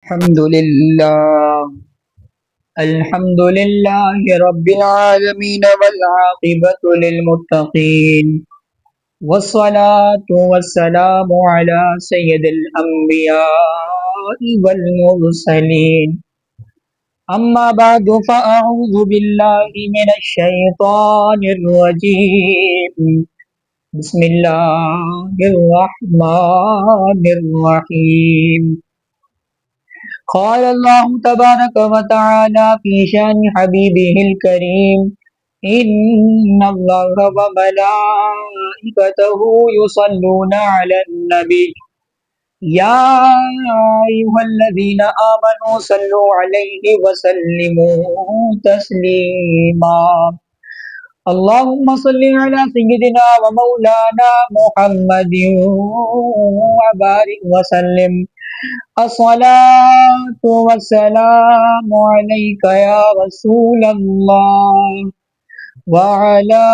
الحمد لله الحمد لله رب العالمين والعاقبة للمتقين والصلاة والسلام على سيد الأنبياء والمرسلين أما بعد فأعوذ بالله من الشيطان الرجيم بسم الله الرحمن الرحيم قال الله تبارك وتعالى في شان حبيبه الكريم إن الله وملائكته يصلون على النبي يا أيها الذين آمنوا صلوا عليه وسلموا تسليما اللهم صل على سيدنا ومولانا محمد وبارك وسلم الصلاة والسلام عليك يا رسول الله وعلى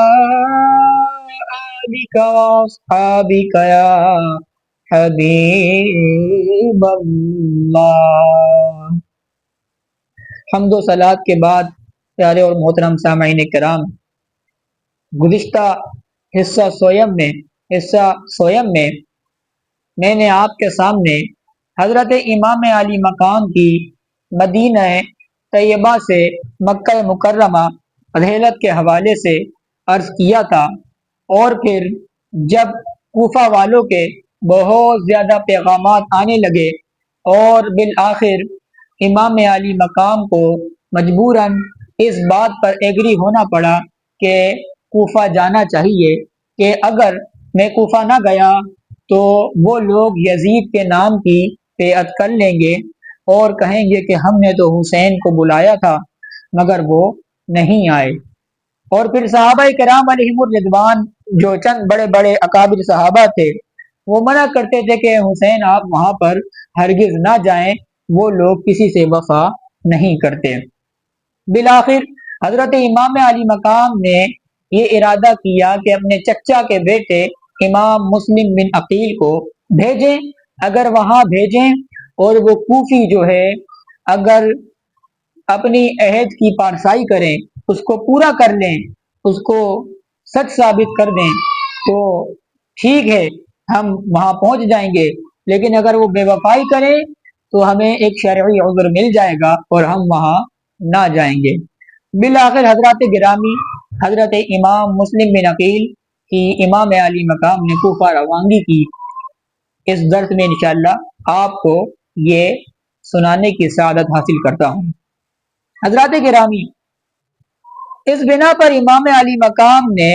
آلك وأصحابك يا حبيب اللہ۔ حمد و صلات کے بعد پیارے اور محترم سامعین کرام، گزشتہ حصہ سویم میں میں نے آپ کے سامنے حضرت امام علی مقام کی مدینہ طیبہ سے مکہ مکرمہ رحلت کے حوالے سے عرض کیا تھا، اور پھر جب کوفہ والوں کے بہت زیادہ پیغامات آنے لگے اور بالآخر امام علی مقام کو مجبوراً اس بات پر ایگری ہونا پڑا کہ کوفہ جانا چاہیے، کہ اگر میں کوفہ نہ گیا تو وہ لوگ یزید کے نام کی بیعت کر لیں گے اور کہیں گے کہ ہم نے تو حسین کو بلایا تھا مگر وہ نہیں آئے۔ اور پھر صحابہ کرام علیہم الرضوان، جو چند بڑے بڑے اکابر صحابہ تھے، وہ منع کرتے تھے کہ حسین آپ وہاں پر ہرگز نہ جائیں، وہ لوگ کسی سے وفا نہیں کرتے۔ بالآخر حضرت امام علی مقام نے یہ ارادہ کیا کہ اپنے چچا کے بیٹے امام مسلم بن عقیل کو بھیجیں، اگر وہاں بھیجیں اور وہ کوفی جو ہے اگر اپنی عہد کی پارسائی کریں، اس کو پورا کر لیں، اس کو سچ ثابت کر دیں تو ٹھیک ہے، ہم وہاں پہنچ جائیں گے، لیکن اگر وہ بے وفائی کریں تو ہمیں ایک شرعی عذر مل جائے گا اور ہم وہاں نہ جائیں گے۔ بالآخر حضرات گرامی، حضرت امام مسلم بن عقیل کی امام علی مقام نے کوفہ روانگی کی۔ اس درس میں انشاءاللہ آپ کو یہ سنانے کی سعادت حاصل کرتا ہوں۔ حضرات گرامی، اس بنا پر امام علی مقام نے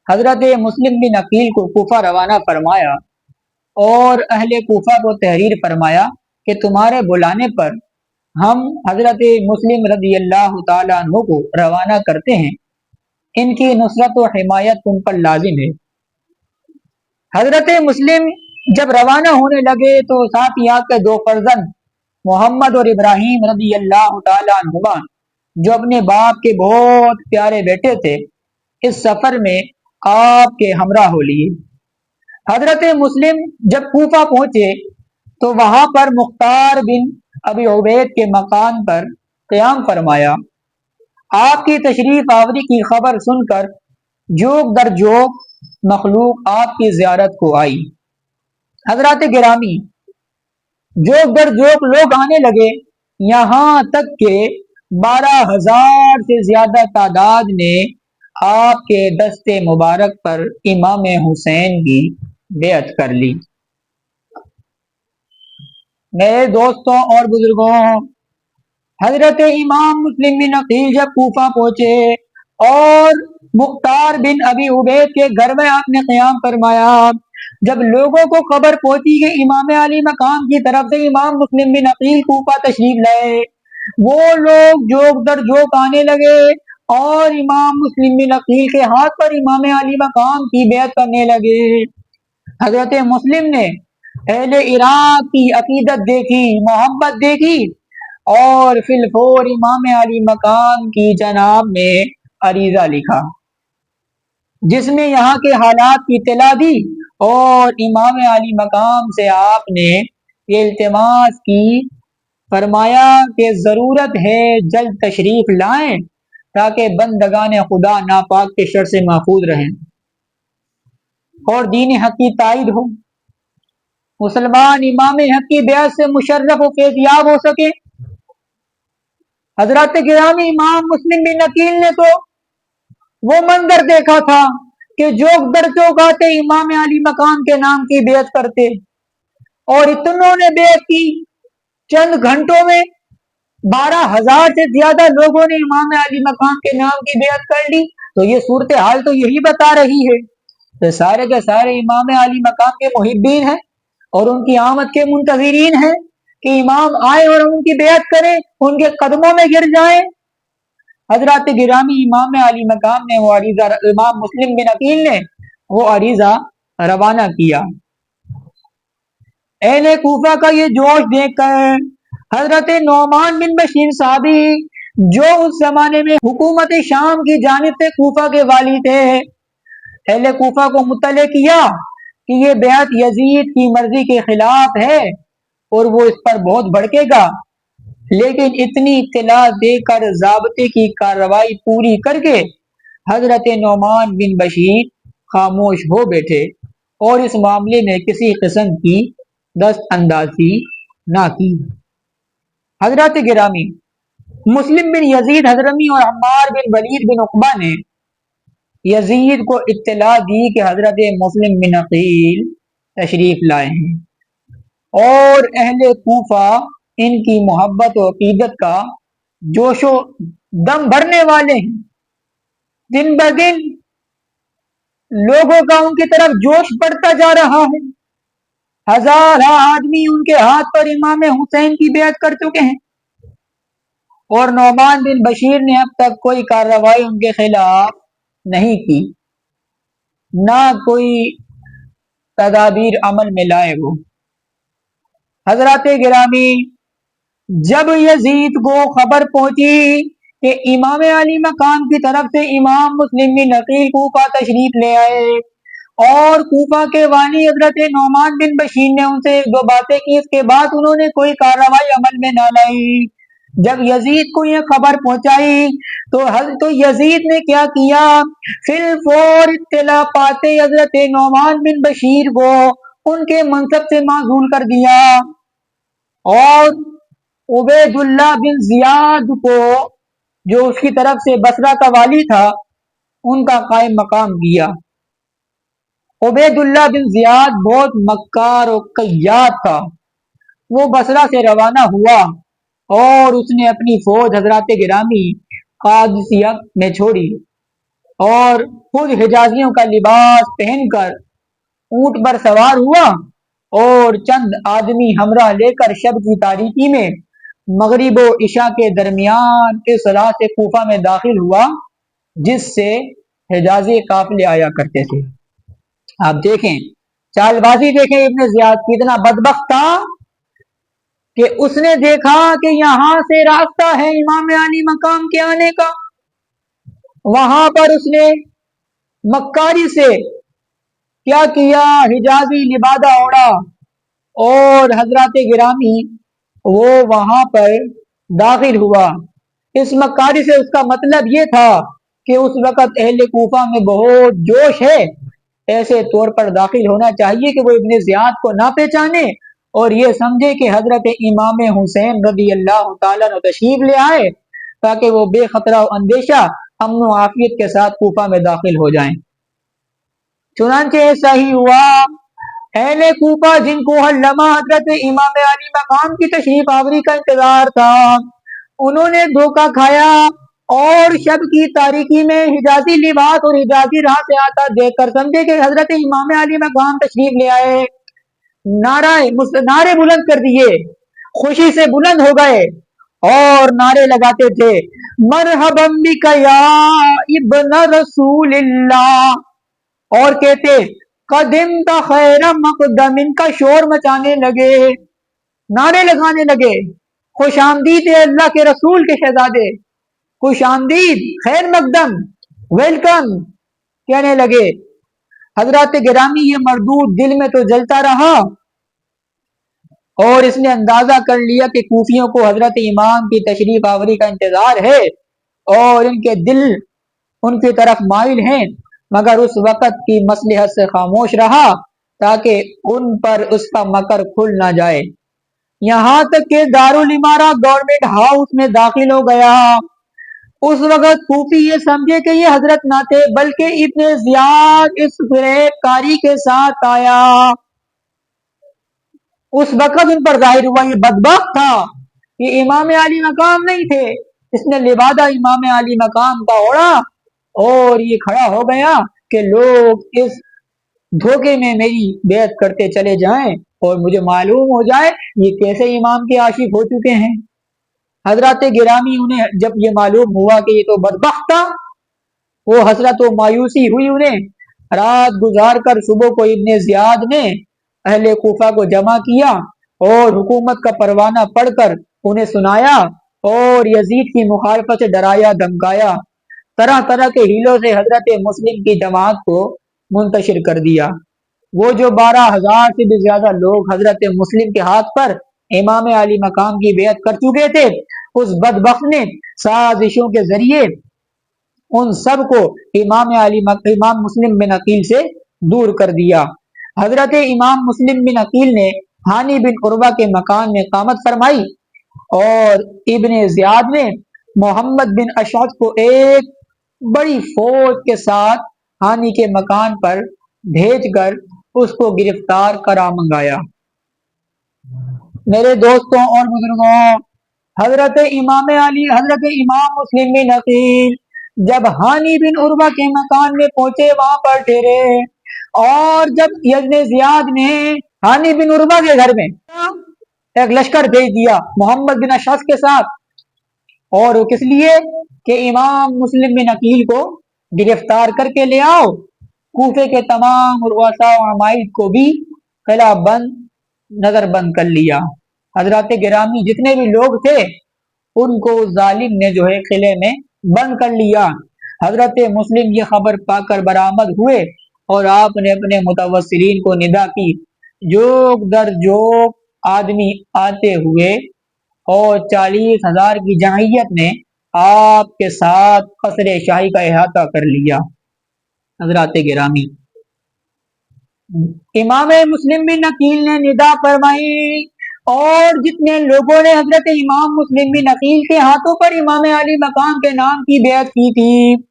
حضرت مسلم بن عقیل کو کوفہ روانہ فرمایا اور اہل کوفہ کو تحریر فرمایا کہ تمہارے بلانے پر ہم حضرت مسلم رضی اللہ تعالیٰ عنہ کو روانہ کرتے ہیں، ان کی نصرت و حمایت تم پر لازم ہے۔ حضرت مسلم جب روانہ ہونے لگے تو ساتھ ہی آپ کے دو فرزند محمد اور ابراہیم رضی اللہ تعالیٰ عنہما، جو اپنے باپ کے بہت پیارے بیٹے تھے، اس سفر میں آپ کے ہمراہ ہو لیے۔ حضرت مسلم جب کوفہ پہنچے تو وہاں پر مختار بن ابی عبید کے مکان پر قیام فرمایا۔ آپ کی تشریف آوری کی خبر سن کر جوک در جوک مخلوق آپ کی زیارت کو آئی۔ حضرات گرامی، جوک در جوک لوگ آنے لگے، یہاں تک کہ 12,000 سے زیادہ تعداد نے آپ کے دست مبارک پر امام حسین کی بیعت کر لی۔ میرے دوستوں اور بزرگوں، حضرت امام مسلم بن عقیل جب کوفہ پہنچے اور مختار بن ابی عبید کے گھر میں آپ نے قیام فرمایا، جب لوگوں کو خبر پہنچی کہ امام علی مقام کی طرف سے امام مسلم بن عقیل کوفہ تشریف لائے، وہ لوگ جوک در جوک آنے لگے اور امام مسلم بن عقیل کے ہاتھ پر امام علی مقام کی بیعت کرنے لگے۔ حضرت مسلم نے اہل عراق کی عقیدت دیکھی، محبت دیکھی، اور فی الفور امام علی مقام کی جناب میں عریضہ لکھا، جس میں یہاں کے حالات کی اطلاع دی، اور امام علی مقام سے آپ نے یہ التماس کی فرمایا کہ ضرورت ہے جلد تشریف لائیں تاکہ بندگان خدا ناپاک کے شر سے محفوظ رہیں اور دین حق کی تائید ہو، مسلمان امام حق کی بیعت سے مشرف و فیضیاب ہو سکے۔ حضرات گرامی، امام مسلم بن عقیل نے تو وہ منظر دیکھا تھا کہ جو در چوکاتے امام علی مقام کے نام کی بیعت کرتے، اور اتنوں نے بیعت کی، چند گھنٹوں میں 12,000 سے زیادہ لوگوں نے امام علی مقام کے نام کی بیعت کر لی۔ تو یہ صورتحال تو یہی بتا رہی ہے کہ سارے کے سارے امام علی مقام کے محبین ہیں اور ان کی آمد کے منتظرین ہیں کہ امام آئے اور ان کی بیعت کریں، ان کے قدموں میں گر جائیں۔ حضرات گرامی، امام علی مقام نے وہ عریضہ، امام مسلم بن عقیل نے وہ عریضہ روانہ کیا۔ اہل کوفہ کا یہ جوش دیکھ کر حضرت نعمان بن بشیر صحابی، جو اس زمانے میں حکومت شام کی جانب سے کوفہ کے والی تھے، اہل کوفہ کو مطلع کیا کہ یہ بیعت یزید کی مرضی کے خلاف ہے اور وہ اس پر بہت بھڑکے گا، لیکن اتنی اطلاع دے کر ضابطے کی کارروائی پوری کر کے حضرت نعمان بن بشیر خاموش ہو بیٹھے اور اس معاملے میں کسی قسم کی دست اندازی نہ کی۔ حضرات گرامی، مسلم بن یزید حضرمی اور عمار بن ولید بن عقبہ نے یزید کو اطلاع دی کہ حضرت مسلم بن عقیل تشریف لائے ہیں اور اہل کوفہ ان کی محبت و عقیدت کا جوش و دم بھرنے والے ہیں۔ دن بدن لوگوں کا ان کی طرف جوش بڑھتا جا رہا ہے۔ ہزارہ آدمی ان کے ہاتھ پر امام حسین کی بیعت کر چکے ہیں اور نعمان بن بشیر نے اب تک کوئی کارروائی ان کے خلاف نہیں کی، نہ کوئی تدابیر عمل میں لائے وہ۔ حضرات گرامی، جب یزید کو خبر پہنچی کہ امام علی مقام کی طرف سے امام مسلم بن عقیل کوفہ تشریف لے آئے اور کوفہ کے والی حضرت نعمان بن بشیر نے ان سے ایک دو باتیں کی، اس کے بعد انہوں نے کوئی کارروائی عمل میں نہ لائی۔ جب یزید کو یہ خبر پہنچائی تو یزید نے کیا کیا، فی الفور اطلاع پاتے حضرت نعمان بن بشیر کو ان کے منصب سے معزول کر دیا اور عبید اللہ بن زیاد کو، جو اس کی طرف سے بصرہ کا والی تھا، ان کا قائم مقام کیا۔ عبید اللہ بن زیاد بہت مکار و قیاد تھا۔ وہ بصرہ سے روانہ ہوا اور اس نے اپنی فوج حضرات گرامی قادسیہ میں چھوڑی اور خود حجازیوں کا لباس پہن کر اونٹ پر سوار ہوا اور چند آدمی ہمراہ لے کر شب کی تاریکی میں مغرب و عشاء کے درمیان اس راہ سے کوفہ میں داخل ہوا جس سے حجازی قافلے آیا کرتے تھے۔ آپ دیکھیں، چال بازی دیکھیں، ابن زیاد کتنا بدبخت تھا کہ اس نے دیکھا کہ یہاں سے راستہ ہے امام علی مقام کے آنے کا، وہاں پر اس نے مکاری سے کیا کیا، حجازی لبادہ اوڑا اور حضرات گرامی وہ وہاں پر داخل ہوا۔ اس مکاری سے اس کا مطلب یہ تھا کہ اس وقت اہل کوفہ میں بہت جوش ہے، ایسے طور پر داخل ہونا چاہیے کہ وہ ابن زیاد کو نہ پہچانے اور یہ سمجھے کہ حضرت امام حسین رضی اللہ تعالیٰ نے تشریف لے آئے تاکہ وہ بے خطرہ و اندیشہ امن و عافیت کے ساتھ کوفہ میں داخل ہو جائیں۔ چنانچہ ایسا ہی ہوا۔ اہل کوفہ جن کو ہر لمحہ حضرت امام علی مقام کی تشریف آوری کا انتظار تھا، انہوں نے دھوکہ کھایا اور شب کی تاریکی میں حجازی لباس اور حجازی راہ سے آتا دیکھ کر سمجھے کہ حضرت امام علی مقام تشریف لے آئے، نعرے بلند کر دیے، خوشی سے بلند ہو گئے اور نعرے لگاتے تھے، مرحبا بک یا ابن رسول اللہ، اور کہتے قدمت خیر مقدم، ان کا شور مچانے لگے، نعرے لگانے لگے، خوش آمدید اللہ کے رسول کے شہزادے، خوش آمدید، خیر مقدم، ویلکم کہنے لگے۔ حضرات گرامی، یہ مردود دل میں تو جلتا رہا اور اس نے اندازہ کر لیا کہ کوفیوں کو حضرت امام کی تشریف آوری کا انتظار ہے اور ان کے دل ان کی طرف مائل ہیں، مگر اس وقت کی مصلحت سے خاموش رہا تاکہ ان پر اس کا مکر کھل نہ جائے، یہاں تک کہ دارالامارہ گورنمنٹ ہاؤس میں داخل ہو گیا۔ اس وقت کوفی یہ سمجھے کہ یہ حضرت نہ تھے بلکہ ابن زیاد اس فریب کاری کے ساتھ آیا۔ اس وقت ان پر ظاہر ہوا یہ بدبخت تھا، یہ امام علی مقام نہیں تھے، اس نے لبادہ امام علی مقام کا اوڑا اور یہ کھڑا ہو گیا کہ لوگ اس دھوکے میں میری بیعت کرتے چلے جائیں اور مجھے معلوم ہو جائے یہ کیسے امام کے عاشق ہو چکے ہیں۔ حضرات گرامی انہیں جب یہ معلوم ہوا کہ یہ تو بدبخت تھا، وہ حسرت و مایوسی ہوئی انہیں، رات گزار کر صبح کو ابن زیاد نے اہل کوفہ کو جمع کیا اور حکومت کا پروانہ پڑھ کر انہیں سنایا اور یزید کی مخالفت سے ڈرایا دھمکایا، طرح طرح کے ہیلوں سے حضرت مسلم کی جماعت کو منتشر کر دیا۔ وہ جو 12,000 سے بھی زیادہ لوگ حضرت مسلم کے ہاتھ پر امام علی مقام کی بیعت کر چکے تھے، اس بدبخت نے سازشوں کے ذریعے ان سب کو امام مسلم بن عقیل سے دور کر دیا۔ حضرت امام مسلم بن عقیل نے ہانی بن عروہ کے مکان میں اقامت فرمائی اور ابن زیاد نے محمد بن اشعث کو ایک بڑی فوج کے ساتھ ہانی کے مکان پر بھیج کر اس کو گرفتار کرا منگایا۔ میرے دوستوں اور بزرگوں، حضرت امام مسلم بن عقیل جب ہانی بن عروہ کے مکان میں پہنچے، وہاں پر ٹھہرے، اور جب ابن زیاد نے ہانی بن عروہ کے گھر میں ایک لشکر بھیج دیا محمد بن اشعث کے ساتھ، اور وہ کس لیے کہ امام مسلم بن عقیل کو گرفتار کر کے لے آؤ۔ کوفے کے تمام رؤساء و عمائد کو بھی قلعہ بند نظر بند کر لیا۔ حضرات گرامی جتنے بھی لوگ تھے ان کو ظالم نے جو ہے قلعے میں بند کر لیا۔ حضرت مسلم یہ خبر پا کر برآمد ہوئے اور آپ نے اپنے متوسلین کو ندا کی، جوک در جوک آدمی آتے ہوئے، اور 40,000 کی جمعیت نے آپ کے ساتھ قصر شاہی کا احاطہ کر لیا۔ حضرات گرامی، امام مسلم بن عقیل نے ندا فرمائی اور جتنے لوگوں نے حضرت امام مسلم بن عقیل کے ہاتھوں پر امام علی مقام کے نام کی بیعت کی تھی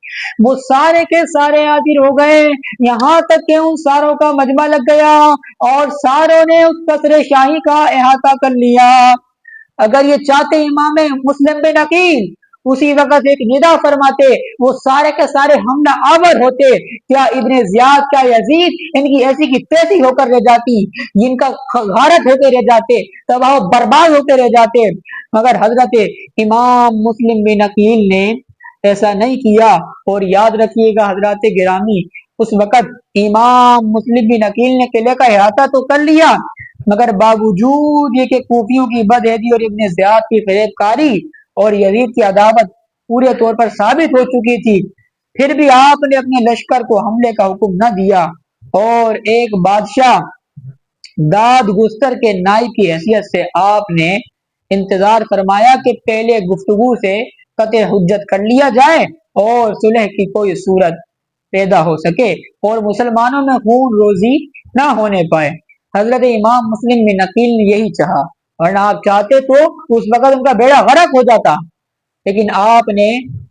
وہ سارے کے سارے حاضر ہو گئے، یہاں تک کہ ان ساروں کا مجمع لگ گیا اور ساروں نے اس قصر شاہی کا احاطہ کر لیا۔ اگر یہ چاہتے امام مسلم بن عقیل اسی وقت ایک ندا فرماتے، وہ سارے کے سارے حملہ آور ہوتے، کیا ابن زیاد کا یزید ان کی ایسی کی تیسی ہو کر رہ جاتی، جن کا غارت ہو کے رہ جاتے، تباہ و برباد ہو کے رہ جاتے، مگر حضرت امام مسلم بن عقیل نے ایسا نہیں کیا۔ اور یاد رکھیے گا حضرات گرامی، اس وقت امام مسلم بن عقیل نے قلعے کا احاطہ تو کر لیا، مگر باوجود یہ کہ کوفیوں کی بدعہدی اور ابن زیاد کی فریب کاری اور یزید کی عداوت پورے طور پر ثابت ہو چکی تھی، پھر بھی آپ نے اپنے لشکر کو حملے کا حکم نہ دیا اور ایک بادشاہ داد گستر کے نائب کی حیثیت سے آپ نے انتظار فرمایا کہ پہلے گفتگو سے قطع حجت کر لیا جائے اور صلح کی کوئی صورت پیدا ہو سکے اور مسلمانوں میں خون روزی نہ ہونے پائے۔ حضرت امام مسلم بن عقیل نے یہی چاہا، ورنہ آپ چاہتے تو اس وقت ان کا بیڑا غرق ہو جاتا، لیکن آپ نے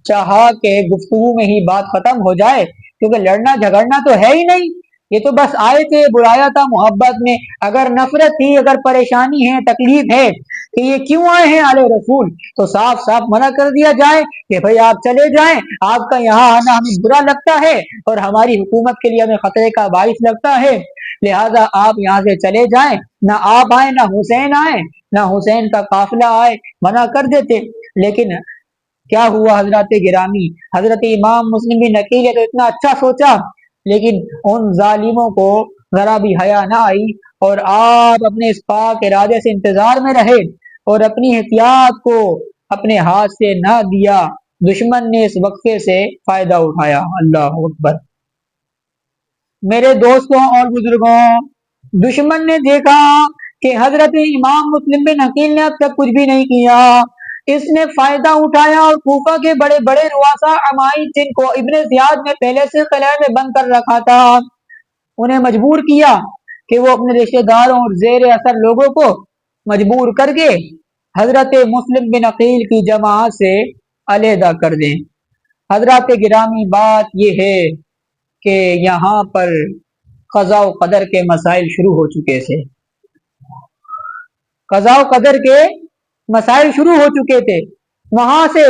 چاہا کہ گفتگو میں ہی بات ختم ہو جائے، کیونکہ لڑنا جھگڑنا تو ہے ہی نہیں، یہ تو بس آئے تھے، بلایا تھا محبت میں، اگر نفرت تھی، اگر پریشانی ہے، تکلیف ہے کہ یہ کیوں آئے ہیں آل رسول، تو صاف صاف منع کر دیا جائے کہ بھئی آپ چلے جائیں، آپ کا یہاں آنا ہمیں برا لگتا ہے اور ہماری حکومت کے لیے ہمیں خطرے کا باعث لگتا ہے، لہذا آپ یہاں سے چلے جائیں، نہ آپ آئے نہ حسین آئے نہ حسین کا قافلہ آئے، منع کر دیتے۔ لیکن کیا ہوا حضرات گرامی، حضرت امام مسلم بن عقیل نے تو اتنا اچھا سوچا، لیکن ان ظالموں کو ذرا بھی حیا نہ آئی اور آپ اپنے اس پاک ارادے سے انتظار میں رہے اور اپنی احتیاط کو اپنے ہاتھ سے نہ دیا، دشمن نے اس وقفے سے فائدہ اٹھایا۔ اللہ اکبر۔ میرے دوستوں اور بزرگوں، دشمن نے دیکھا کہ حضرت امام مسلم بن عقیل نے اب تک کچھ بھی نہیں کیا، اس نے فائدہ اٹھایا اور کوفہ کے بڑے بڑے رؤسا عمائد جن کو ابن زیاد نے پہلے سے قلعے میں بند کر رکھا تھا، انہیں مجبور کیا کہ وہ اپنے رشتہ داروں اور زیر اثر لوگوں کو مجبور کر کے حضرت مسلم بن عقیل کی جماعت سے علیحدہ کر دیں۔ حضرات گرامی، بات یہ ہے کہ یہاں پر قضاء و قدر کے مسائل شروع ہو چکے تھے، قضاء و قدر کے مسائل شروع ہو چکے تھے۔ وہاں سے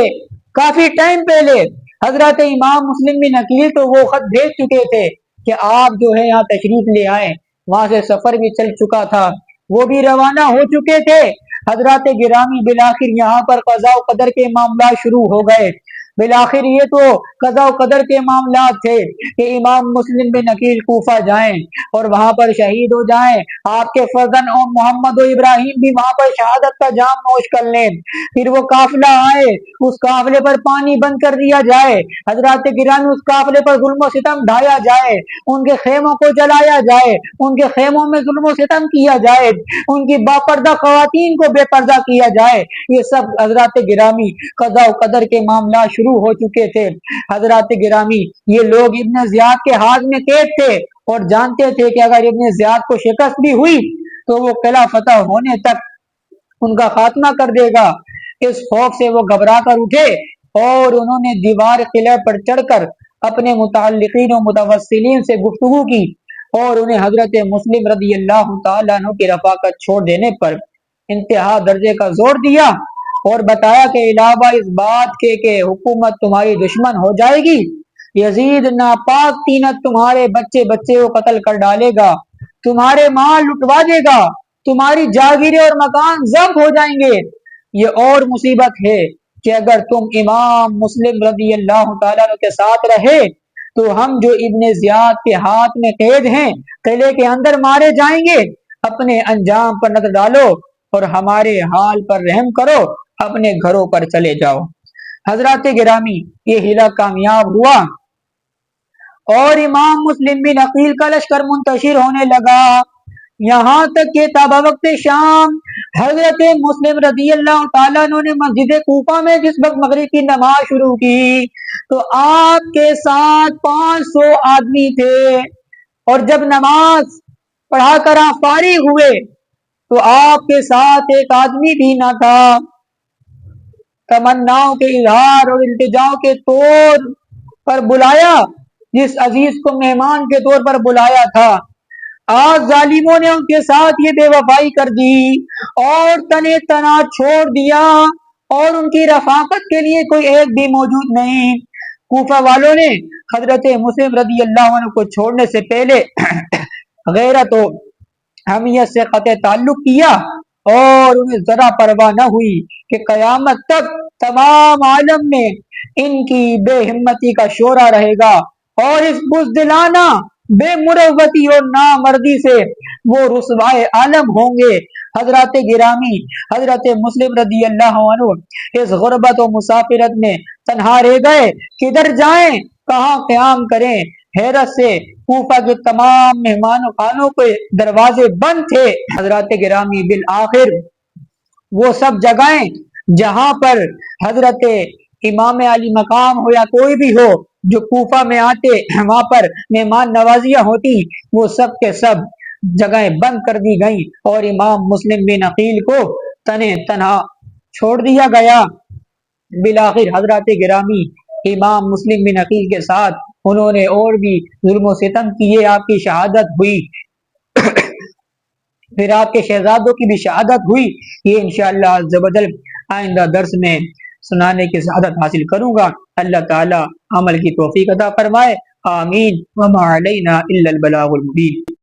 کافی ٹائم پہلے حضرت امام مسلم بن عقیل تو وہ خط بھیج چکے تھے کہ آپ جو ہے یہاں تشریف لے آئیں، وہاں سے سفر بھی چل چکا تھا، وہ بھی روانہ ہو چکے تھے۔ حضرات گرامی، بالآخر یہاں پر قضاء و قدر کے معاملات شروع ہو گئے۔ بالآخر یہ تو قضاء و قدر کے معاملات تھے کہ امام مسلم بن عقیل کوفہ جائیں اور وہاں پر شہید ہو جائیں، آپ کے فرزند محمد و ابراہیم بھی وہاں پر شہادت کا جام نوش کر لیں، پھر وہ قافلہ آئے، اس قافلے پر پانی بند کر دیا جائے، حضرات گرامی اس قافلے پر ظلم و ستم ڈھایا جائے، ان کے خیموں کو جلایا جائے، ان کے خیموں میں ظلم و ستم کیا جائے، ان کی باپردہ خواتین کو بے پردہ کیا جائے، یہ سب حضرات گرامی قضاء و قدر کے معاملات شروع ہو چکے تھے۔ حضرات گرامی، یہ لوگ ابن زیاد کے ہاتھ میں قید تھے اور جانتے تھے کہ اگر ابن زیاد کو شکست بھی ہوئی تو وہ قلعہ فتح ہونے تک ان کا خاتمہ کر دے گا۔ اس خوف سے وہ گھبرا کر اٹھے اور انہوں نے دیوار قلعہ پر چڑھ کر اپنے متعلقین و متوسلین سے گفتگو کی اور انہیں حضرت مسلم رضی اللہ تعالیٰ عنہ کی رفاقت چھوڑ دینے پر انتہا درجے کا زور دیا اور بتایا کہ علاوہ اس بات کے کہ حکومت تمہاری دشمن ہو جائے گی، یزید ناپاک طینت تمہارے بچے بچے کو قتل کر ڈالے گا، تمہارے مال لٹوا دے گا، تمہاری جاگیریں اور مکان ضبط ہو جائیں گے۔ یہ اور مصیبت ہے کہ اگر تم امام مسلم رضی اللہ تعالیٰ عنہ کے ساتھ رہے تو ہم جو ابن زیاد کے ہاتھ میں قید ہیں قلعے کے اندر مارے جائیں گے۔ اپنے انجام پر نظر ڈالو اور ہمارے حال پر رحم کرو، اپنے گھروں پر چلے جاؤ۔ حضرات گرامی، یہ ہیلا کامیاب ہوا اور امام مسلم بن عقیل کا لشکر منتشر ہونے لگا، یہاں تک کہ تابع وقت شام حضرت مسلم رضی اللہ تعالیٰ عنہ نے مسجد کوفہ میں جس وقت مغرب کی نماز شروع کی تو آپ کے ساتھ 500 آدمی تھے، اور جب نماز پڑھا کر آپ فارغ ہوئے تو آپ کے ساتھ ایک آدمی بھی نہ تھا۔ تمناؤں کے اظہار اور التجاؤں کے طور پر بلایا، جس عزیز کو مہمان کے طور پر بلایا تھا، آج ظالموں نے ان کے ساتھ یہ بے وفائی کر دی اور تنے تنا چھوڑ دیا اور ان کی رفاقت کے لیے کوئی ایک بھی موجود نہیں۔ کوفہ والوں نے حضرت مسلم رضی اللہ عنہ کو چھوڑنے سے پہلے غیرت و حمیت سے قطع تعلق کیا اور انہیں ذرا پرواہ نہ ہوئی کہ قیامت تک تمام عالم میں ان کی بے ہمتی کا شورا رہے گا اور اس بزدلانہ بے مروتی اور نامردی سے وہ رسوائے عالم ہوں گے۔ حضرات گرامی، حضرت مسلم رضی اللہ عنہ اس غربت و مسافرت میں تنہا رہ گئے، کدھر جائیں، کہاں قیام کریں۔ حیرت سے کوفہ کے تمام مہمان خانوں کے دروازے بند تھے۔ حضرات گرامی، بالآخر وہ سب جگہیں جہاں پر حضرت امام علی مقام ہو یا کوئی بھی ہو جو کوفہ میں آتے، وہاں پر مہمان نوازیاں ہوتی، وہ سب کے سب جگہیں بند کر دی گئیں اور امام مسلم بن عقیل کو تنے تنہا چھوڑ دیا گیا۔ بالآخر حضرات گرامی، امام مسلم بن عقیل کے ساتھ انہوں نے اور بھی ظلم و ستم کیے، آپ کی شہادت ہوئی، پھر آپ کے شہزادوں کی بھی شہادت ہوئی۔ یہ انشاءاللہ عز و جل آئندہ درس میں سنانے کی سعادت حاصل کروں گا۔ اللہ تعالی عمل کی توفیق عطا فرمائے، آمین۔ وما علینا الا البلاغ المبین۔